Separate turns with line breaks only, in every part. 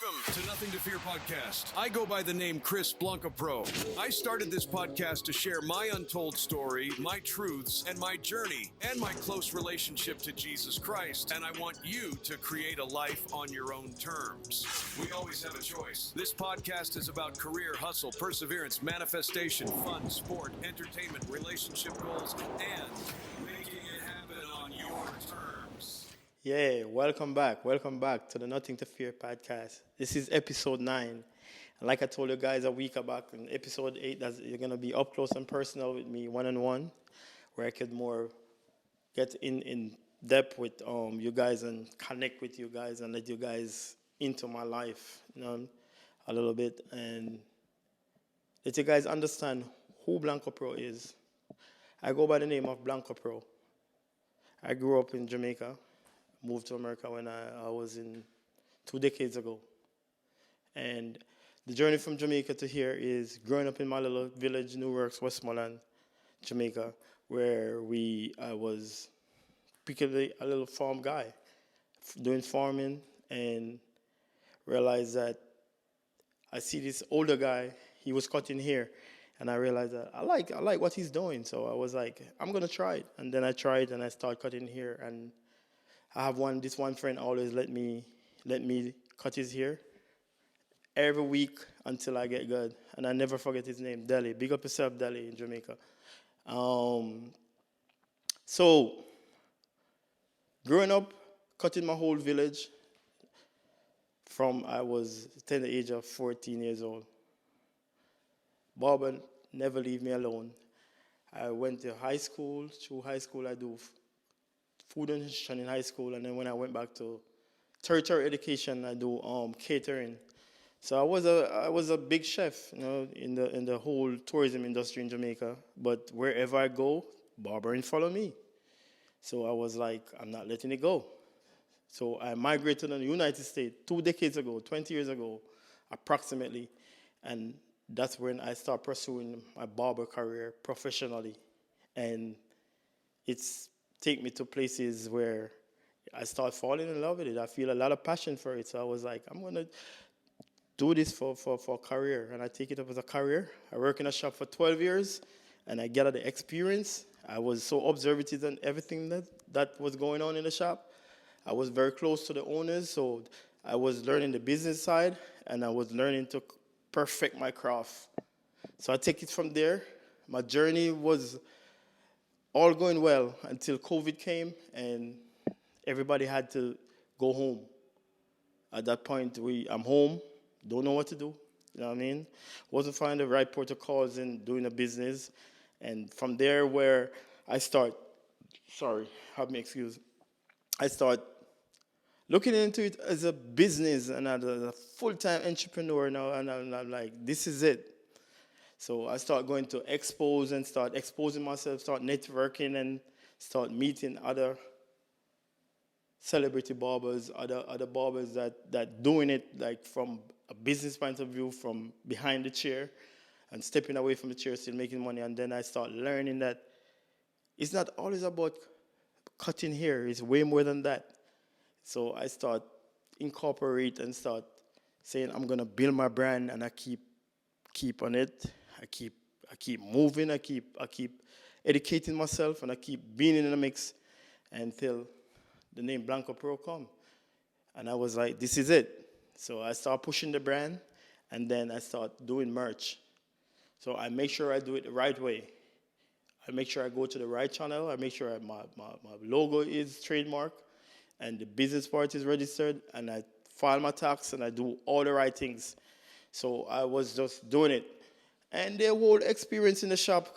Welcome to Nothing to Fear podcast. I go by the name Chris BlonkoPro. I started this podcast to share my untold story, my truths, and my journey, and my close relationship to Jesus Christ. And I want you to create a life on your own terms. We always have a choice. This podcast is about career, hustle, perseverance, manifestation, fun, sport, entertainment, relationship goals, and making it happen on your terms.
Yeah, welcome back. Welcome back to the Nothing to Fear podcast. This is episode 9. And like I told you guys a week back, in episode 8, you're going to be up close and personal with me, one-on-one, where I could more get in depth with you guys and connect with you guys and let you guys into my life, a little bit. And let you guys understand who BlonkoPro is. I go by the name of BlonkoPro. I grew up in Jamaica. Moved to America when I was in 2 decades ago. And the journey from Jamaica to here is growing up in my little village, New Works, Westmoreland, Jamaica, where I was particularly a little farm guy, doing farming, and realized that I see this older guy, he was cutting hair, and I realized that I like what he's doing. So I was like, I'm going to try it. And then I tried, and I started cutting hair, and I have this one friend always let me cut his hair every week until I get good. And I never forget his name, Deli. Big up yourself, Deli, in Jamaica. So, growing up, cutting my whole village from I was at the age of 14 years old. Barber never leave me alone. I went to high school. Through high school, I do food and nutrition in high school, and then when I went back to tertiary education, I do catering. So I was a big chef, in the whole tourism industry in Jamaica. But wherever I go, barbering follow me. So I was like, I'm not letting it go. So I migrated to the United States 2 decades ago, 20 years ago, approximately, and that's when I started pursuing my barber career professionally, and it's take me to places where I start falling in love with it. I feel a lot of passion for it. So I was like, I'm going to do this for a career. And I take it up as a career. I work in a shop for 12 years, and I gathered the experience. I was so observative on everything that was going on in the shop. I was very close to the owners, so I was learning the business side, and I was learning to perfect my craft. So I take it from there. My journey was all going well until COVID came and everybody had to go home. At that point, I'm home, don't know what to do, you know what I mean? Wasn't finding the right protocols in doing a business. And from there where I start looking into it as a business and as a full-time entrepreneur now, and I'm like, this is it. So I start going to expos and start exposing myself, start networking and start meeting other celebrity barbers, other barbers that doing it like from a business point of view, from behind the chair and stepping away from the chair, still making money. And then I start learning that it's not always about cutting hair, it's way more than that. So I start incorporate and start saying I'm gonna build my brand, and I keep on it. I keep moving, I keep educating myself, and I keep being in the mix until the name BlonkoPro come. And I was like, this is it. So I start pushing the brand, and then I start doing merch. So I make sure I do it the right way. I make sure I go to the right channel. I make sure my logo is trademarked and the business part is registered, and I file my tax, and I do all the right things. So I was just doing it. And the whole experience in the shop,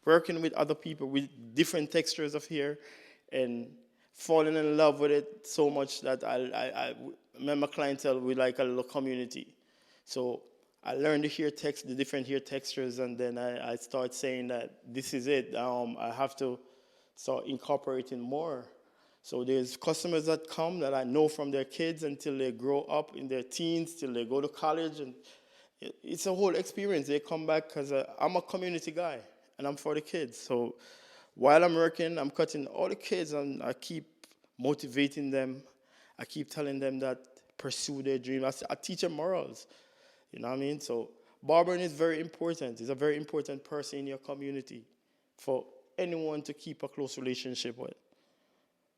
working with other people with different textures of hair, and falling in love with it so much that I my clientele with like a little community. So I learned the different hair textures, and then I start saying that this is it. I have to start incorporating more. So there's customers that come that I know from their kids until they grow up in their teens, till they go to college, and it's a whole experience. They come back because I'm a community guy, and I'm for the kids. So while I'm working, I'm cutting all the kids, and I keep motivating them. I keep telling them that pursue their dream. I teach them morals. You know what I mean? So barbering is very important. It's a very important person in your community for anyone to keep a close relationship with.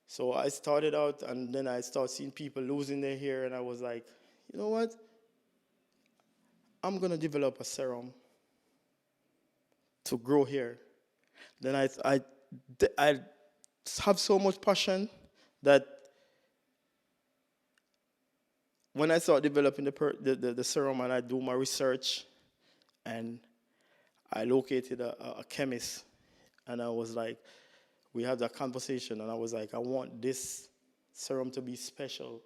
So I started out, and then I started seeing people losing their hair, and I was like, you know what? I'm going to develop a serum to grow hair. Then I have so much passion that when I start developing the serum and I do my research, and I located a chemist, and I was like, we had that conversation, and I was like, I want this serum to be special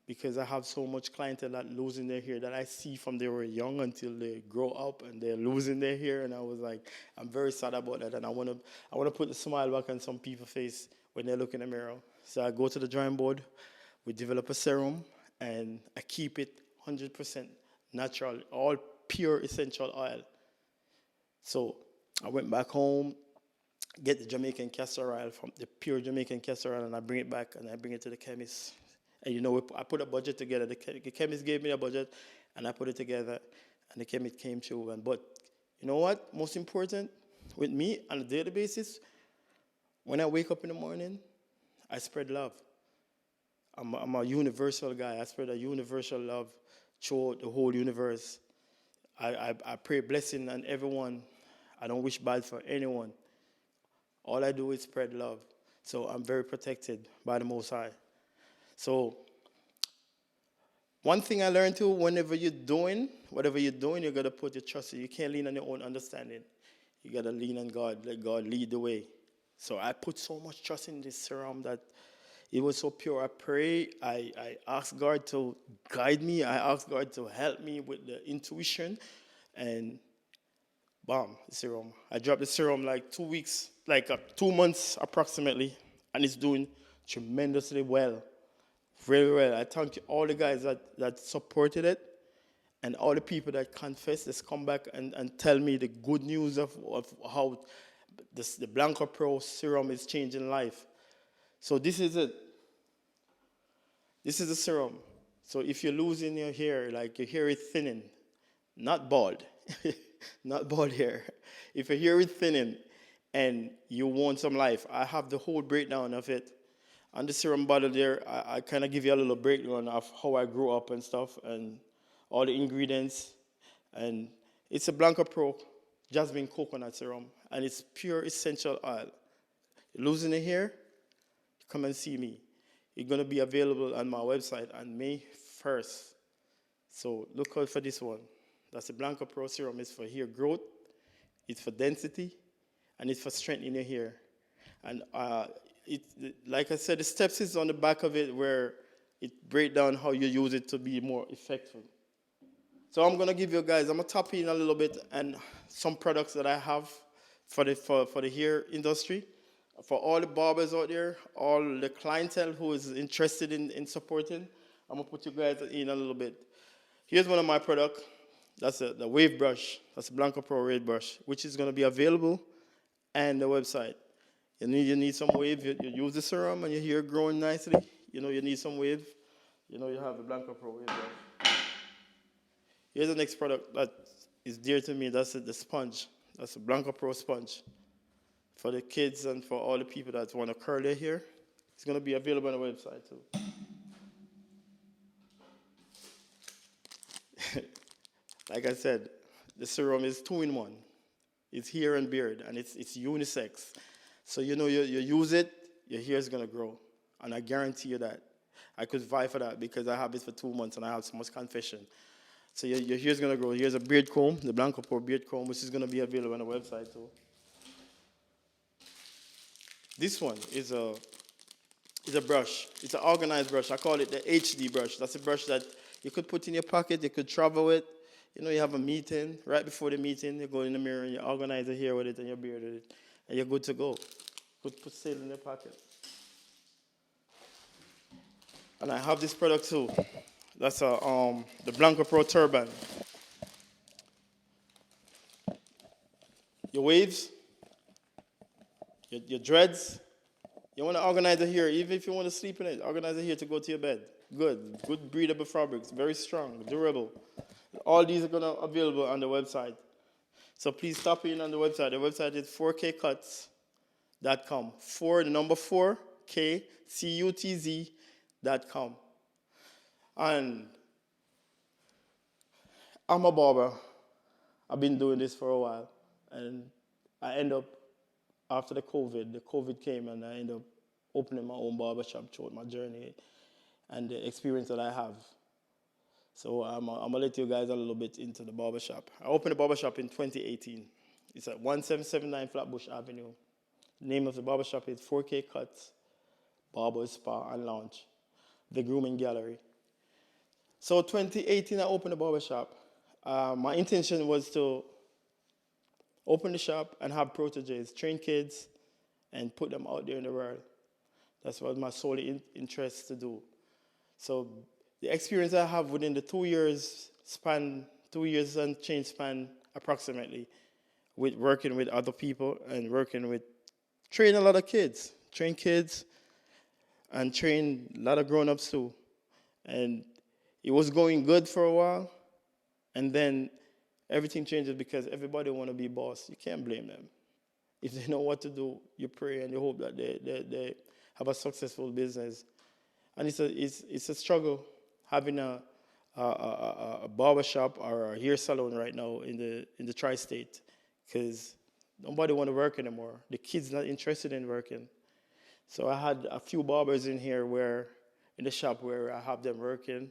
because I have so much clientele that losing their hair that I see from they were young until they grow up and they're losing their hair, and I was like, I'm very sad about that, and I want to put the smile back on some people's face when they look in the mirror. So I go to the drawing board, we develop a serum, and I keep it 100% natural, all pure essential oil. So I went back home, get the Jamaican castor oil, from the pure Jamaican castor oil, and I bring it back and I bring it to the chemist. And I put a budget together. The chemist gave me a budget, and I put it together, and the chemist came through. But you know what? Most important, with me on a daily basis, when I wake up in the morning, I spread love. I'm a universal guy. I spread a universal love throughout the whole universe. I pray blessing on everyone. I don't wish bad for anyone. All I do is spread love. So I'm very protected by the Most High. So one thing I learned too, whenever you're doing, whatever you're doing, you got to put your trust in. You can't lean on your own understanding. You got to lean on God, let God lead the way. So I put so much trust in this serum that it was so pure. I pray, I asked God to guide me. I asked God to help me with the intuition. And bam, the serum. I dropped the serum like 2 weeks, 2 months approximately, and it's doing tremendously well. Very well. I thank all the guys that supported it, and all the people that confessed, just come back and tell me the good news of how the BlonkoPro serum is changing life. So this is it. This is the serum. So if you're losing your hair, like your hair is thinning, not bald, not bald hair. If your hair is thinning and you want some life, I have the whole breakdown of it. On the serum bottle there, I kind of give you a little breakdown of how I grew up and stuff and all the ingredients. And it's a BlonkoPro jasmine coconut serum, and it's pure essential oil. You're losing the hair? Come and see me. It's going to be available on my website on May 1st. So look out for this one. That's the BlonkoPro serum. It's for hair growth, it's for density, and it's for strengthening your hair. And like I said, the steps is on the back of it where it breaks down how you use it to be more effective. So I'm going to give you guys, I'm going to tap in a little bit and some products that I have for the hair industry. For all the barbers out there, all the clientele who is interested in supporting, I'm going to put you guys in a little bit. Here's one of my products. That's the wave brush. That's a BlonkoPro wave brush, which is going to be available on the website. You need some wave. You use the serum and your hair growing nicely. You need some wave. You have the BlonkoPro wave brush. Here's the next product that is dear to me. That's the sponge. That's a BlonkoPro sponge. For the kids and for all the people that want to curl their hair. It's going to be available on the website too. Like I said, the serum is 2-in-1. It's hair and beard, and it's unisex. So you use it, your hair is going to grow. And I guarantee you that. I could vie for that because I have it for 2 months and I have so much confession. So your hair is going to grow. Here's a beard comb, the BlonkoPro beard comb, which is going to be available on the website too. This one is a brush. It's an organized brush. I call it the HD brush. That's a brush that you could put in your pocket, you could travel with. You have a meeting. Right before the meeting, you go in the mirror and you organize your hair with it and your beard with it. And you're good to go. Put it in your pocket. And I have this product too. That's the BlonkoPro turban. Your waves, your dreads. You want to organize it here, even if you want to sleep in it, organize it here to go to your bed. good breathable fabrics, very strong, durable. All these are gonna available on the website. So please stop in on the website. The website is 4kcuts.com. 4, the number 4, KCUTZ.com. And I'm a barber. I've been doing this for a while. And I end up, after the COVID came, and I ended up opening my own barbershop throughout my journey and the experience that I have. So I'm going to let you guys a little bit into the barbershop. I opened the barbershop in 2018. It's at 1779 Flatbush Avenue. The name of the barbershop is 4K Cuts, Barber Spa and Lounge, the Grooming Gallery. So 2018, I opened the barbershop. My intention was to open the shop and have proteges, train kids, and put them out there in the world. That's what my sole interest to do. So the experience I have within the 2 years and change span approximately, with working with other people and train a lot of kids, and train a lot of grown-ups too. And it was going good for a while, and then everything changes because everybody want to be boss. You can't blame them. If they know what to do, you pray and you hope that they have a successful business. And it's a struggle having a barbershop or a hair salon right now in the tri-state, because nobody want to work anymore. The kids not interested in working. So I had a few barbers in the shop where I have them working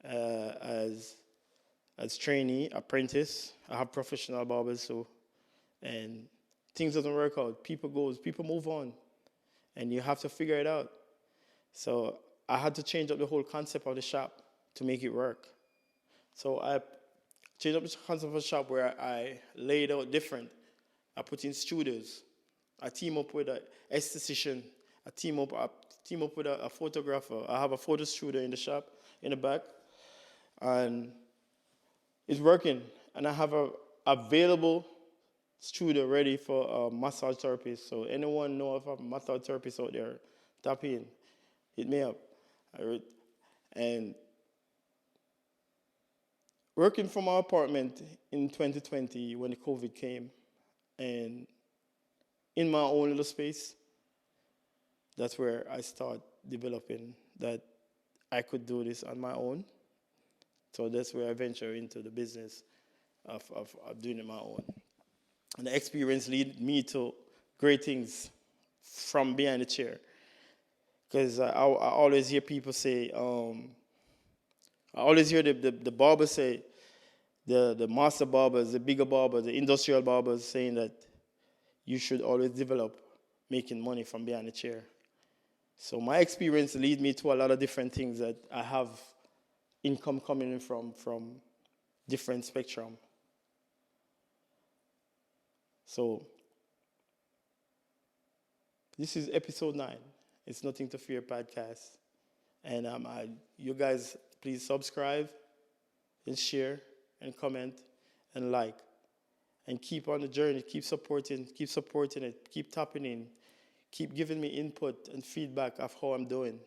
as trainee, apprentice. I have professional barbers too, and things doesn't work out. People move on, and you have to figure it out. So I had to change up the whole concept of the shop to make it work. So I changed up the concept of the shop where I laid out different. I put in studios. I team up with an esthetician. I team up with a photographer. I have a photo studio in the shop in the back, and it's working. And I have a available studio ready for massage therapists. So anyone know of a massage therapist out there, tap in, hit me up. And working from our apartment in 2020 when the COVID came, and in my own little space, that's where I start developing that I could do this on my own. So that's where I venture into the business of doing it my own. And the experience lead me to great things from behind the chair. Because I always hear people say, I always hear the barbers say, the master barbers, the bigger barbers, the industrial barbers saying that you should always develop making money from behind the chair. So my experience lead me to a lot of different things that I have income coming in from different spectrum. So this is episode 9. It's Nothing to Fear podcast. And you guys, please subscribe and share and comment and like. And keep on the journey, keep supporting it, keep tapping in, keep giving me input and feedback of how I'm doing.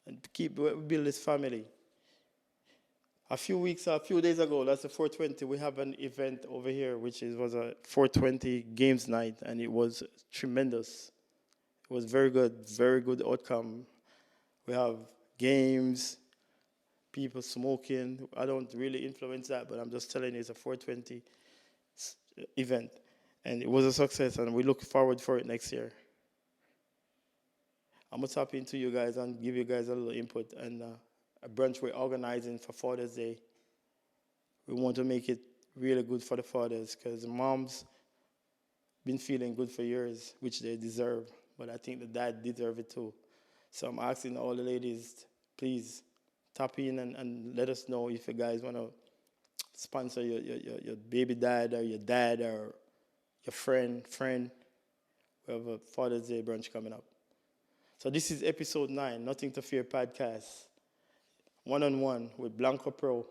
And keep build this family. A few days ago, that's the 420, we have an event over here, was a 420 games night, and it was tremendous. It was very good outcome. We have games, people smoking. I don't really influence that, but I'm just telling you, it's a 420 event. And it was a success, and we look forward for it next year. I'm going to tap into you guys and give you guys a little input. And a brunch we're organizing for Father's Day. We want to make it really good for the fathers, because the moms been feeling good for years, which they deserve. But I think the dad deserve it too. So I'm asking all the ladies, please tap in and let us know if you guys want to sponsor your baby dad or your dad or your friend. We have a Father's Day brunch coming up. So this is episode 9, Nothing to Fear podcast. One-on-one with BlonkoPro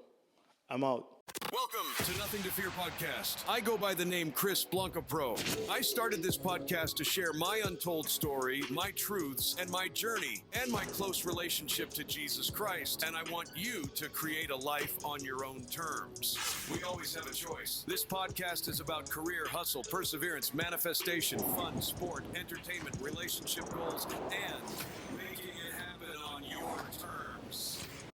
I'm out.
Welcome to Nothing to Fear podcast. I go by the name Chris BlonkoPro. I started this podcast to share my untold story, my truths, and my journey, and my close relationship to Jesus Christ. And I want you to create a life on your own terms. We always have a choice. This podcast is about career, hustle, perseverance, manifestation, fun, sport, entertainment, relationship goals, and